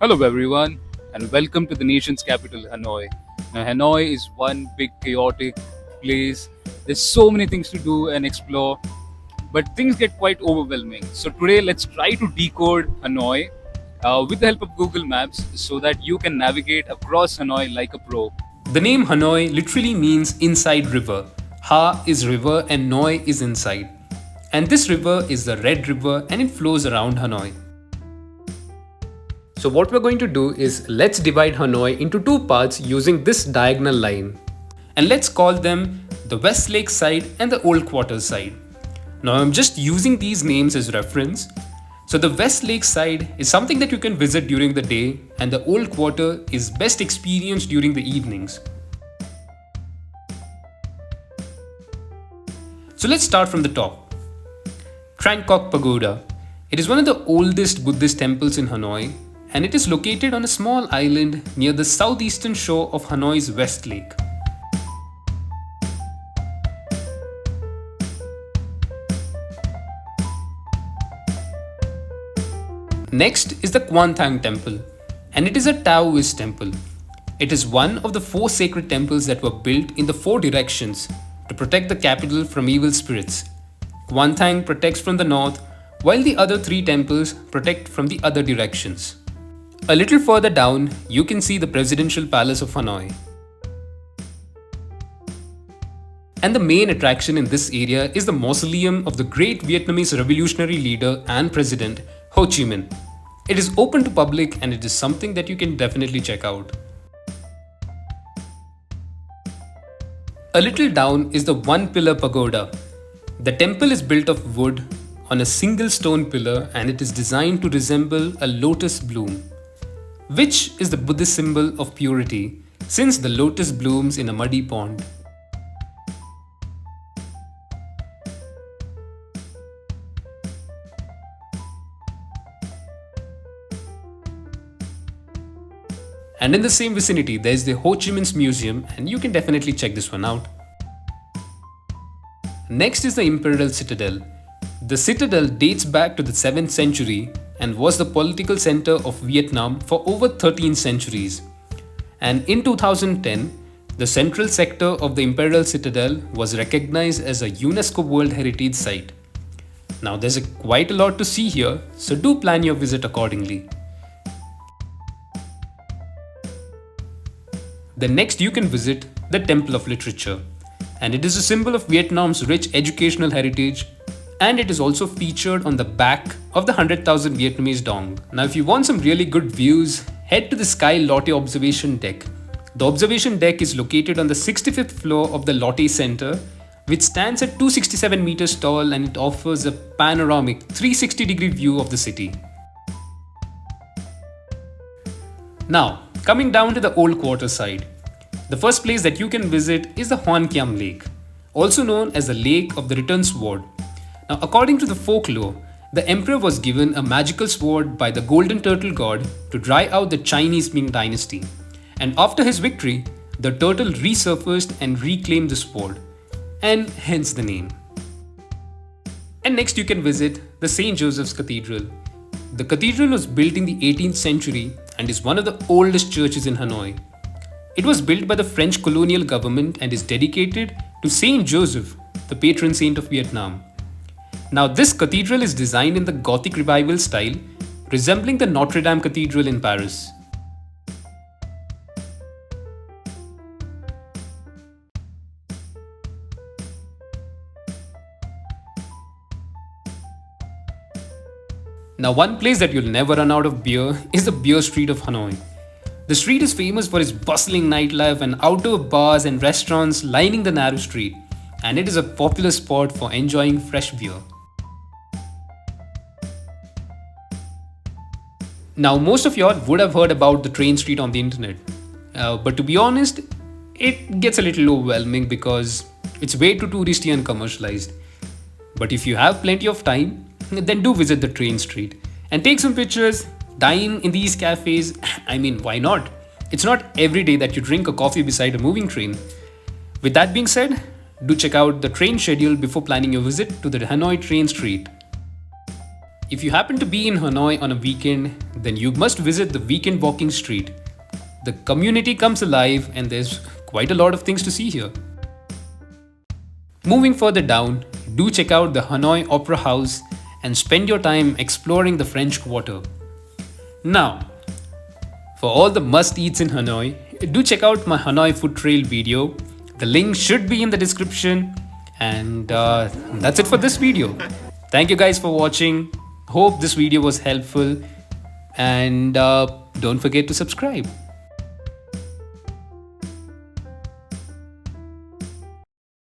Hello, everyone, and welcome to the nation's capital, Hanoi. Now, Hanoi is one big chaotic place. There's so many things to do and explore, but things get quite overwhelming. So, today, let's try to decode Hanoi with the help of Google Maps so that you can navigate across Hanoi like a pro. The name Hanoi literally means inside river. Ha is river and Noi is inside. And this river is the Red River and it flows around Hanoi. So what we're going to do is let's divide Hanoi into two parts using this diagonal line. And let's call them the West Lake side and the Old Quarters side. Now I'm just using these names as reference. So the West Lake side is something that you can visit during the day and the Old Quarter is best experienced during the evenings. So let's start from the top. Tran Pagoda. It is one of the oldest Buddhist temples in Hanoi and it is located on a small island near the southeastern shore of Hanoi's West Lake. Next is the Quan Temple, and it is a Taoist temple. It is one of the four sacred temples that were built in the four directions to protect the capital from evil spirits. Quan protects from the north, while the other three temples protect from the other directions. A little further down, you can see the Presidential Palace of Hanoi. And the main attraction in this area is the Mausoleum of the great Vietnamese revolutionary leader and president, Ho Chi Minh. It is open to public and it is something that you can definitely check out. A little down is the Pillar Pagoda. The temple is built of wood on a single stone pillar and it is designed to resemble a lotus bloom, which is the Buddhist symbol of purity, since the lotus blooms in a muddy pond. And in the same vicinity, there is the Ho Chi Minh Museum, and you can definitely check this one out. Next is the Imperial Citadel. The citadel dates back to the 7th century and was the political center of Vietnam for over 13 centuries. And in 2010, the central sector of the Imperial Citadel was recognized as a UNESCO World Heritage Site. Now there's quite a lot to see here, so do plan your visit accordingly. Then next you can visit the Temple of Literature, and it is a symbol of Vietnam's rich educational heritage, and it is also featured on the back of the 100,000 Vietnamese dong. Now if you want some really good views, head to the Sky Lotte observation deck. The observation deck is located on the 65th floor of the Lotte Center, which stands at 267 meters tall and it offers a panoramic 360-degree view of the city. Now, coming down to the Old Quarter side, the first place that you can visit is the Hoan Kiam Lake, also known as the Lake of the Return Sword. Now, according to the folklore, the emperor was given a magical sword by the Golden Turtle God to dry out the Chinese Ming dynasty. And after his victory, the turtle resurfaced and reclaimed the sword, and hence the name. And next you can visit the St. Joseph's Cathedral. The cathedral was built in the 18th century and is one of the oldest churches in Hanoi. It was built by the French colonial government and is dedicated to Saint Joseph, the patron saint of Vietnam. Now this cathedral is designed in the Gothic revival style, resembling the Notre Dame Cathedral in Paris. Now one place that you'll never run out of beer is the beer street of Hanoi. The street is famous for its bustling nightlife and outdoor bars and restaurants lining the narrow street, and it is a popular spot for enjoying fresh beer. Now most of y'all would have heard about the train street on the internet, but to be honest, it gets a little overwhelming because it's way too touristy and commercialized. But if you have plenty of time, then do visit the train street and take some pictures, dine in these cafes. I mean, why not? It's not every day that you drink a coffee beside a moving train. With that being said, do check out the train schedule before planning your visit to the Hanoi train street. If you happen to be in Hanoi on a weekend, then you must visit the weekend walking street. The community comes alive and there's quite a lot of things to see here. Moving further down, do check out the Hanoi Opera House and spend your time exploring the French Quarter. Now, for all the must eats in Hanoi, do check out my Hanoi food trail video. The link should be in the description. And that's it for this video. Thank you guys for watching. Hope this video was helpful. And don't forget to subscribe.